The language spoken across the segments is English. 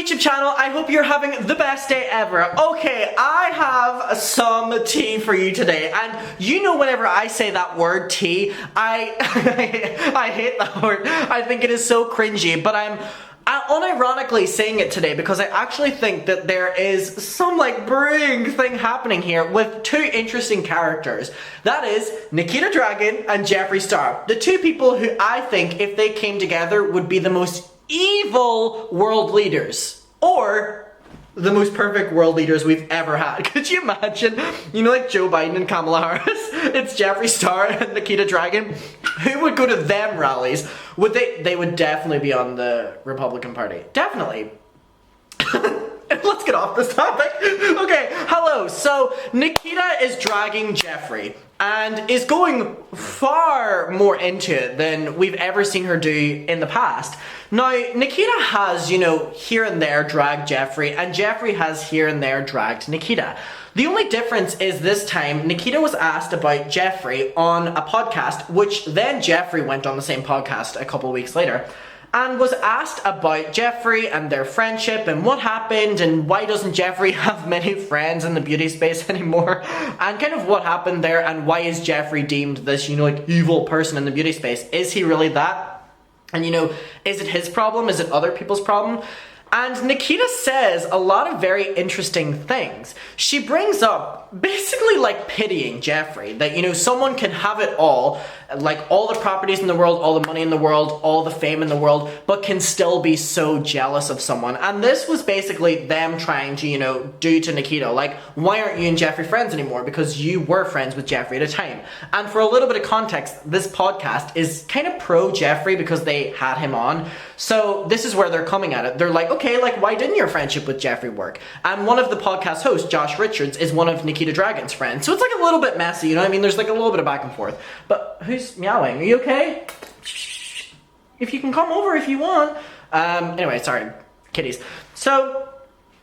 YouTube channel, I hope you're having the best day ever. Okay, I have some tea for you today, and you know whenever I say that word tea, I hate that word. I think it is so cringy, but I'm unironically saying it today because I actually think that there is some like brewing thing happening here with two interesting characters. That is Nikita Dragun and Jeffree Star. The two people who I think, if they came together, would be the most evil world leaders, or the most perfect world leaders we've ever had. Could you imagine, you know, like Joe Biden and Kamala Harris? It's Jeffree Star and Nikita Dragun. Who would go to them rallies? Would they would definitely be on the Republican Party. Definitely. Let's get off this topic. Okay, hello. So Nikita is dragging Jeffree and is going far more into it than we've ever seen her do in the past. Now, Nikita has, you know, here and there dragged Jeffree, and Jeffree has here and there dragged Nikita. The only difference is this time, Nikita was asked about Jeffree on a podcast, which then Jeffree went on the same podcast a couple weeks later, and was asked about Jeffree and their friendship and what happened and why doesn't Jeffree have many friends in the beauty space anymore, and kind of what happened there, and why is Jeffree deemed this, you know, like evil person in the beauty space. Is he really that? And you know, is it his problem? Is it other people's problem? And Nikita says a lot of very interesting things. She brings up basically like pitying Jeffree, that, you know, someone can have it all, like all the properties in the world, all the money in the world, all the fame in the world, but can still be so jealous of someone. And this was basically them trying to, you know, do to Nikita, like, why aren't you and Jeffree friends anymore? Because you were friends with Jeffree at a time. And for a little bit of context, this podcast is kind of pro Jeffree because they had him on. So this is where they're coming at it. They're like, okay, like, why didn't your friendship with Jeffree work? And one of the podcast hosts, Josh Richards, is one of Nikita Dragun's friends. So it's like a little bit messy, you know what I mean? There's like a little bit of back and forth. But who's meowing? Are you okay? If you can come over if you want. Anyway, sorry, kitties. So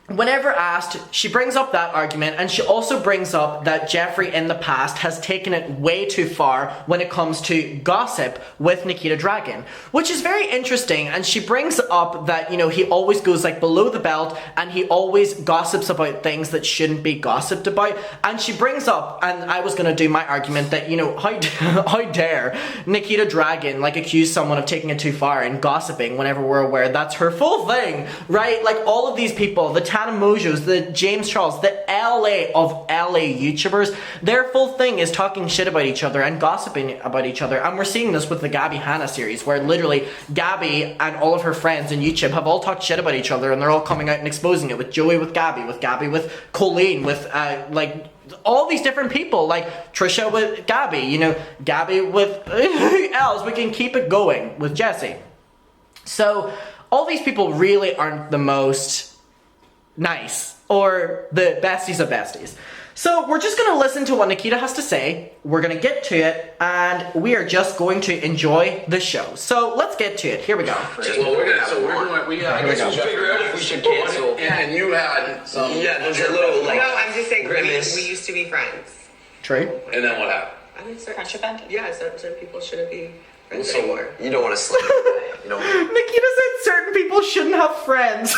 whenever asked, she brings up that argument, and she also brings up that Jeffree in the past has taken it way too far when it comes to gossip with Nikita Dragun, which is very interesting. And she brings up that, you know, he always goes like below the belt and he always gossips about things that shouldn't be gossiped about. And she brings up, and I was going to do my argument, that, you know, how dare Nikita Dragun like accuse someone of taking it too far and gossiping whenever we're aware that's her full thing, right? Like all of these people, the Tana Mojos, the James Charles, the LA of LA YouTubers, their full thing is talking shit about each other and gossiping about each other. And we're seeing this with the Gabby Hanna series, where literally Gabby and all of her friends in YouTube have all talked shit about each other, and they're all coming out and exposing it, with Joey with Gabby with Colleen, with like all these different people, like Trisha with Gabby, you know, Gabby with who else? We can keep it going with Jesse. So all these people really aren't the most nice, or the besties of besties. So we're just going to listen to what Nikita has to say, we're going to get to it, and we are just going to enjoy the show. So let's get to it. Here we go. I guess we'll figure out if we should cancel. And you had some... Yeah, there's a little, like... No, I'm just saying, grimace. we used to be friends. True. And then what happened? I mean, friendship ended. Yeah, certain people shouldn't be friends So anymore. you don't want to slip it. You don't. Nikita said certain people shouldn't have friends.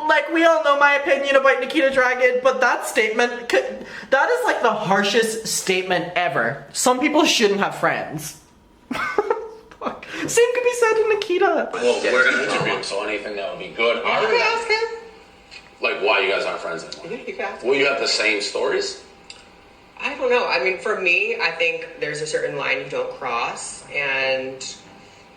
like we all know my opinion about Nikita Dragun, but that statement, that is like the harshest statement ever. Some people shouldn't have friends. Fuck. Same could be said to Nikita. Well, we're going to interview him, so anything that would be good. You can ask him. Like, why you guys aren't friends anymore? Yeah, you can ask him. Will you have the same stories? I don't know. I mean, for me, I think there's a certain line you don't cross, and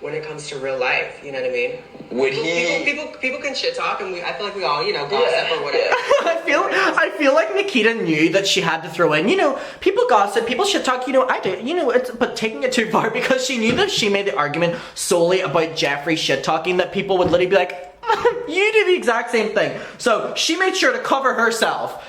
when it comes to real life, you know what I mean? Would he... People can shit talk, and I feel like we all, you know, gossip or whatever. I feel like Nikita knew that she had to throw in, you know, people gossip, people shit talk, you know, I do, you know, but taking it too far, because she knew that she made the argument solely about Jeffree shit talking, that people would literally be like, you do the exact same thing. So she made sure to cover herself.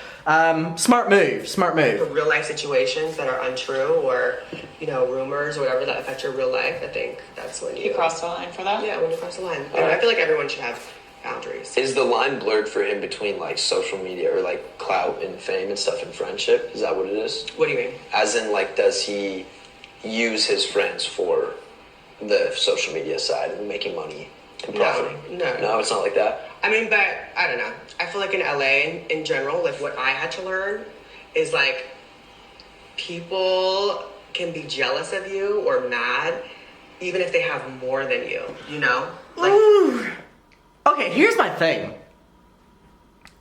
Smart move. For real life situations that are untrue, or, you know, rumors or whatever that affect your real life, I think that's when you cross the line for that? Yeah, when you cross the line. And I feel like everyone should have boundaries. Is the line blurred for him between, like, social media or, like, clout and fame and stuff and friendship? Is that what it is? What do you mean? As in, like, does he use his friends for the social media side and making money and profiting. No, it's not like that. I mean, but I don't know. I feel like in LA in general, like what I had to learn is like people can be jealous of you or mad even if they have more than you, you know? Like, ooh. Okay, here's my thing.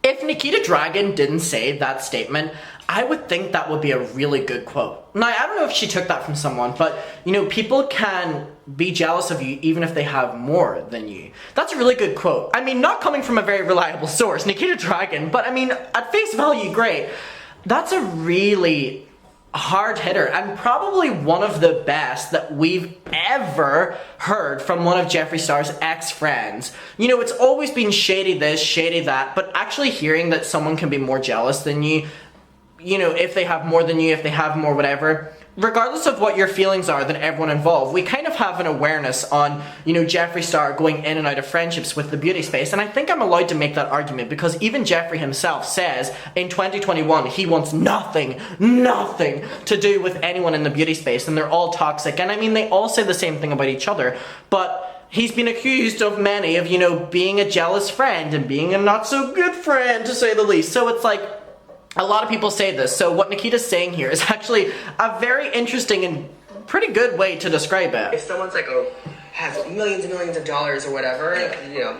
If Nikita Dragun didn't say that statement, I would think that would be a really good quote. Now, I don't know if she took that from someone, but, you know, people can be jealous of you even if they have more than you. That's a really good quote. I mean, not coming from a very reliable source, Nikita Dragun, but I mean, at face value, great. That's a really hard hitter and probably one of the best that we've ever heard from one of Jeffree Star's ex-friends. You know, it's always been shady this, shady that, but actually hearing that someone can be more jealous than you, you know, if they have more than you, if they have more whatever, regardless of what your feelings are than everyone involved, we kind of have an awareness on, you know, Jeffree Star going in and out of friendships with the beauty space. And I think I'm allowed to make that argument because even Jeffree himself says in 2021 he wants nothing to do with anyone in the beauty space and they're all toxic. And I mean, they all say the same thing about each other, but he's been accused of many of, you know, being a jealous friend and being a not so good friend, to say the least. So it's like, a lot of people say this, so what Nikita's saying here is actually a very interesting and pretty good way to describe it. if someone's like, oh, has millions and millions of dollars or whatever, you know,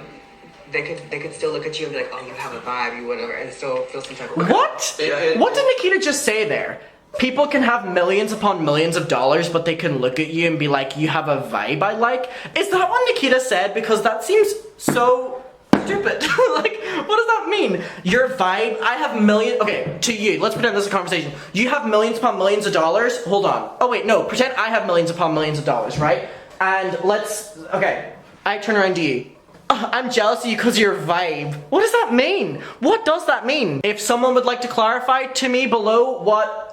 they could still look at you and be like, oh, you have a vibe, you whatever, and still feel some type of way. What? What did Nikita just say there? People can have millions upon millions of dollars, but they can look at you and be like, you have a vibe I like? Is that what Nikita said? Because that seems so stupid. Like, what does that mean? Your vibe, I have millions, okay, to you, let's pretend this is a conversation. You have millions upon millions of dollars, hold on. Oh wait, no, pretend I have millions upon millions of dollars, right? And let's, okay, I turn around to you. I'm jealous of you because of your vibe. What does that mean? What does that mean? If someone would like to clarify to me below what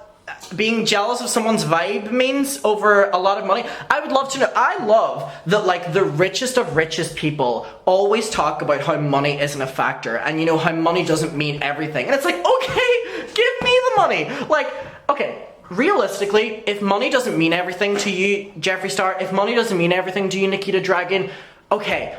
being jealous of someone's vibe means over a lot of money, I would love to know. I love that, like, the richest of richest people always talk about how money isn't a factor and, you know, how money doesn't mean everything. And it's like, okay, give me the money. Like, okay, realistically, if money doesn't mean everything to you, Jeffree Star, if money doesn't mean everything to you, Nikita Dragun, okay,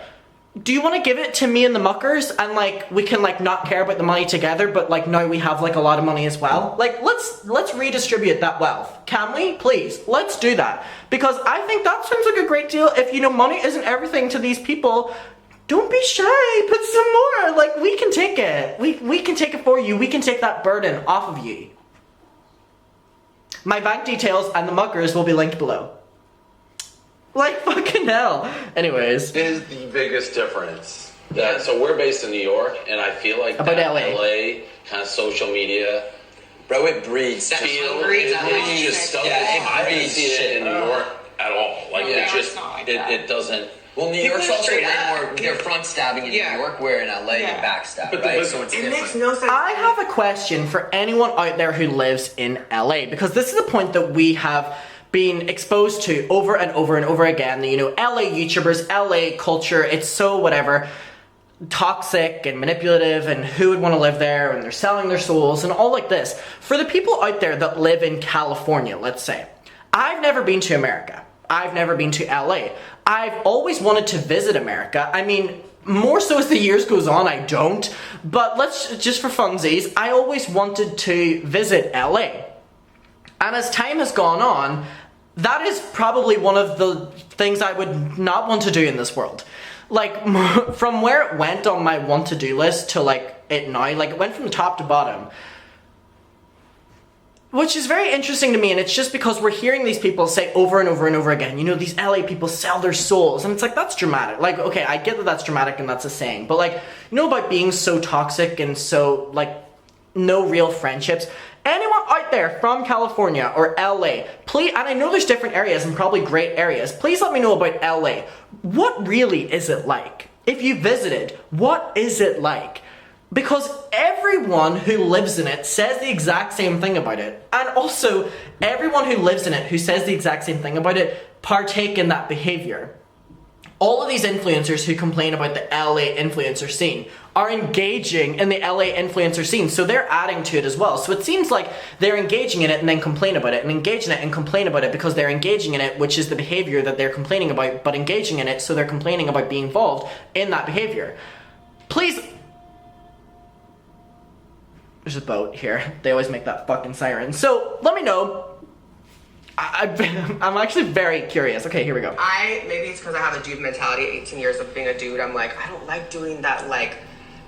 do you want to give it to me and the muckers and, like, we can, like, not care about the money together, but, like, now we have, like, a lot of money as well? Like, let's redistribute that wealth. Can we? Please, let's do that. Because I think that sounds like a great deal. If, you know, money isn't everything to these people, don't be shy, put some more. Like, we can take it. We can take it for you. We can take that burden off of you. My bank details and the muckers will be linked below. Like, fucking hell. Anyways. This is the biggest difference. So we're based in New York, and I feel like about that LA kind of social media, Bro, it breeds. That feel, breeds it's just stuff. Yeah, I didn't breeds see it shit. in New York at all. Like, Yeah. it just, It's not like it, that. it doesn't. Well, New People York's are also straight way up. more, they're front stabbing in Yeah. New York, where in LA Yeah. you backstab, But right? the- So it's It different. makes no sense. I have a question for anyone out there who lives in LA, because this is a point that we have been exposed to over and over and over again. You know, LA YouTubers, LA culture, it's so whatever, toxic and manipulative, and who would want to live there, and they're selling their souls and all like this. For the people out there that live in California, let's say, I've never been to America. I've never been to LA. I've always wanted to visit America. I mean, more so as the years goes on, I don't. But let's, just for funsies, I always wanted to visit LA. And as time has gone on, that is probably one of the things I would not want to do in this world. Like, from where it went on my want-to-do list to, like, it now, like, it went from top to bottom. Which is very interesting to me, and it's just because we're hearing these people say over and over and over again, you know, these LA people sell their souls, and it's like, that's dramatic. Like, okay, I get that that's dramatic and that's a saying, but, like, you know about being so toxic and so, like, no real friendships? Anyone out there from California or LA, please, and I know there's different areas and probably great areas, please let me know about LA. What really is it like? If you visited, what is it like? Because everyone who lives in it says the exact same thing about it. And also, everyone who lives in it who says the exact same thing about it partake in that behavior. all of these influencers who complain about the LA influencer scene are engaging in the LA influencer scene, so they're adding to it as well. So it seems like they're engaging in it and then complain about it, and engage in it and complain about it because they're engaging in it, which is the behavior that they're complaining about, but engaging in it, so they're complaining about being involved in that behavior. Please. There's a boat here. They always make that fucking siren. So let me know. I'm actually very curious. Okay, here we go. Maybe it's because I have a dude mentality, 18 years of being a dude. I'm like, I don't like doing that, like,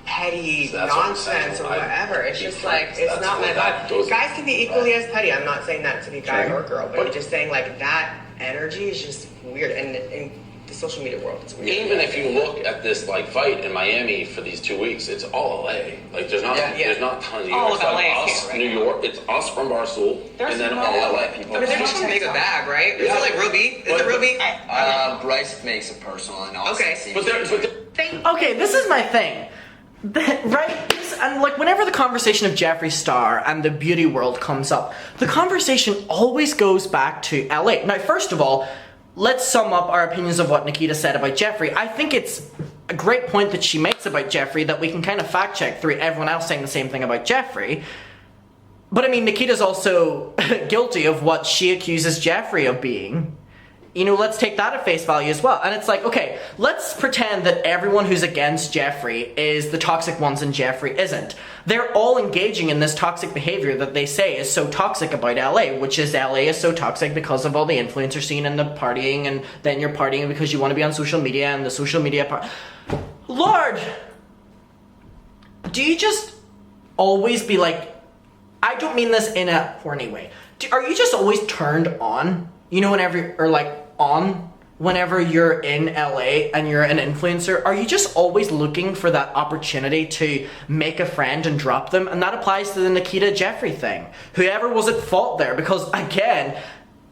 petty nonsense or whatever. It's just like, it's not my vibe. Guys can be equally as petty. I'm not saying that to be guy or girl, but I'm just saying, like, that energy is just weird. And in the social media world, it's weird. Even if you look at this like fight in Miami for these 2 weeks, it's all LA. Like there's not tons of all of LA like us, right New now. York. It's us from Barstool, and then all LA people. I mean, they're just trying to make a bag, right? Is it like real beef? Is it real beef? Bryce makes it personal and also Okay. Okay, this is my thing. Right? And like whenever the conversation of Jeffree Star and the beauty world comes up, the conversation always goes back to LA. Now, first of all, let's sum up our opinions of what Nikita said about Jeffree. I think it's a great point that she makes about Jeffree that we can kind of fact check through everyone else saying the same thing about Jeffree. But I mean, Nikita's also guilty of what she accuses Jeffree of being. You know, let's take that at face value as well. And it's like, okay, let's pretend that everyone who's against Jeffree is the toxic ones and Jeffree isn't. They're all engaging in this toxic behavior that they say is so toxic about LA, which is LA is so toxic because of all the influencer scene and the partying, and then you're partying because you want to be on social media and the social media part. Lord! Do you just always be like, I don't mean this in a horny way. Are you just always turned on? You know, whenever you're in LA and you're an influencer, are you just always looking for that opportunity to make a friend and drop them? And that applies to the Nikita Jeffree thing. Whoever was at fault there, because again,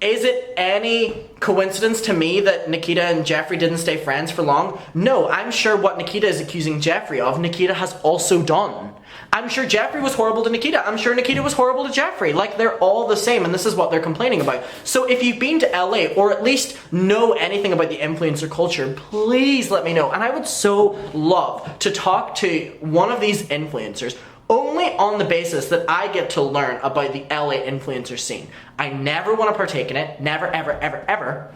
is it any coincidence to me that Nikita and Jeffree didn't stay friends for long? No, I'm sure what Nikita is accusing Jeffree of, Nikita has also done. I'm sure Jeffree was horrible to Nikita. I'm sure Nikita was horrible to Jeffree. Like, they're all the same, and this is what they're complaining about. So if you've been to LA, or at least know anything about the influencer culture, please let me know. And I would so love to talk to one of these influencers, only on the basis that I get to learn about the LA influencer scene. I never want to partake in it. Never, ever, ever, ever.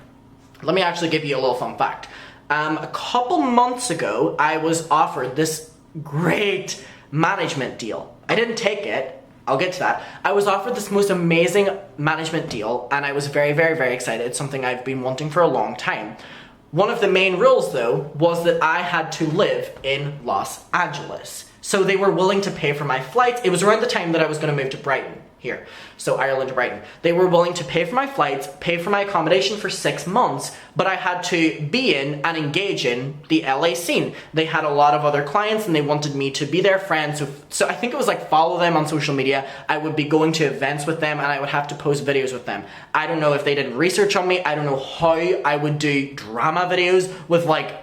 Let me actually give you a little fun fact. A couple months ago, I was offered this great management deal. I didn't take it. I'll get to that. I was offered this most amazing management deal, and I was very, very, very excited. It's something I've been wanting for a long time. One of the main rules, though, was that I had to live in Los Angeles. So they were willing to pay for my flights. It was around the time that I was going to move to Brighton here. So Ireland to Brighton. They were willing to pay for my flights, pay for my accommodation for 6 months, but I had to be in and engage in the LA scene. They had a lot of other clients and they wanted me to be their friend. So I think it was like follow them on social media. I would be going to events with them and I would have to post videos with them. I don't know if they did research on me. I don't know how I would do drama videos with like,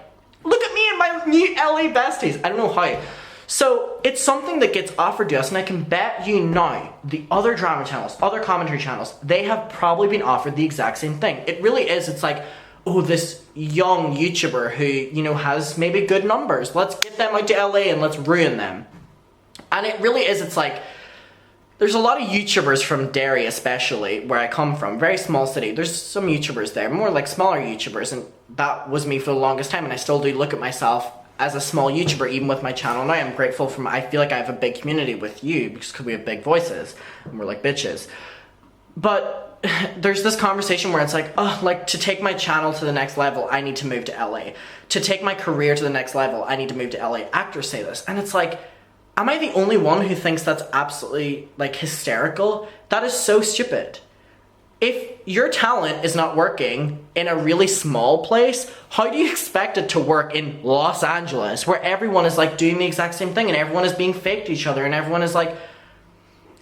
look at me and my new LA besties. I don't know how. So it's something that gets offered to us, and I can bet you now, the other drama channels, other commentary channels, they have probably been offered the exact same thing. It really is. It's like, oh, this young YouTuber who, you know, has maybe good numbers. Let's get them out to LA and let's ruin them. And it really is. It's like, there's a lot of YouTubers from Derry, especially, where I come from, very small city. There's some YouTubers there, more like smaller YouTubers, and that was me for the longest time, and I still do look at myself as a small YouTuber, even with my channel now. I'm grateful for I feel like I have a big community with you because we have big voices and we're like bitches. But there's this conversation where it's like, oh, like to take my channel to the next level, I need to move to LA. To take my career to the next level, I need to move to LA. Actors say this. And it's like, am I the only one who thinks that's absolutely like hysterical? That is so stupid. If your talent is not working in a really small place, how do you expect it to work in Los Angeles, where everyone is like doing the exact same thing and everyone is being fake to each other and everyone is like...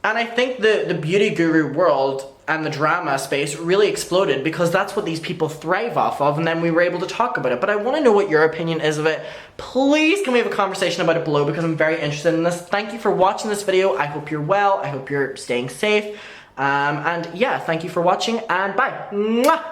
And I think the beauty guru world and the drama space really exploded because that's what these people thrive off of, and then we were able to talk about it. But I want to know what your opinion is of it. Please can we have a conversation about it below because I'm very interested in this. Thank you for watching this video. I hope you're well. I hope you're staying safe. And yeah, thank you for watching and bye. Mwah!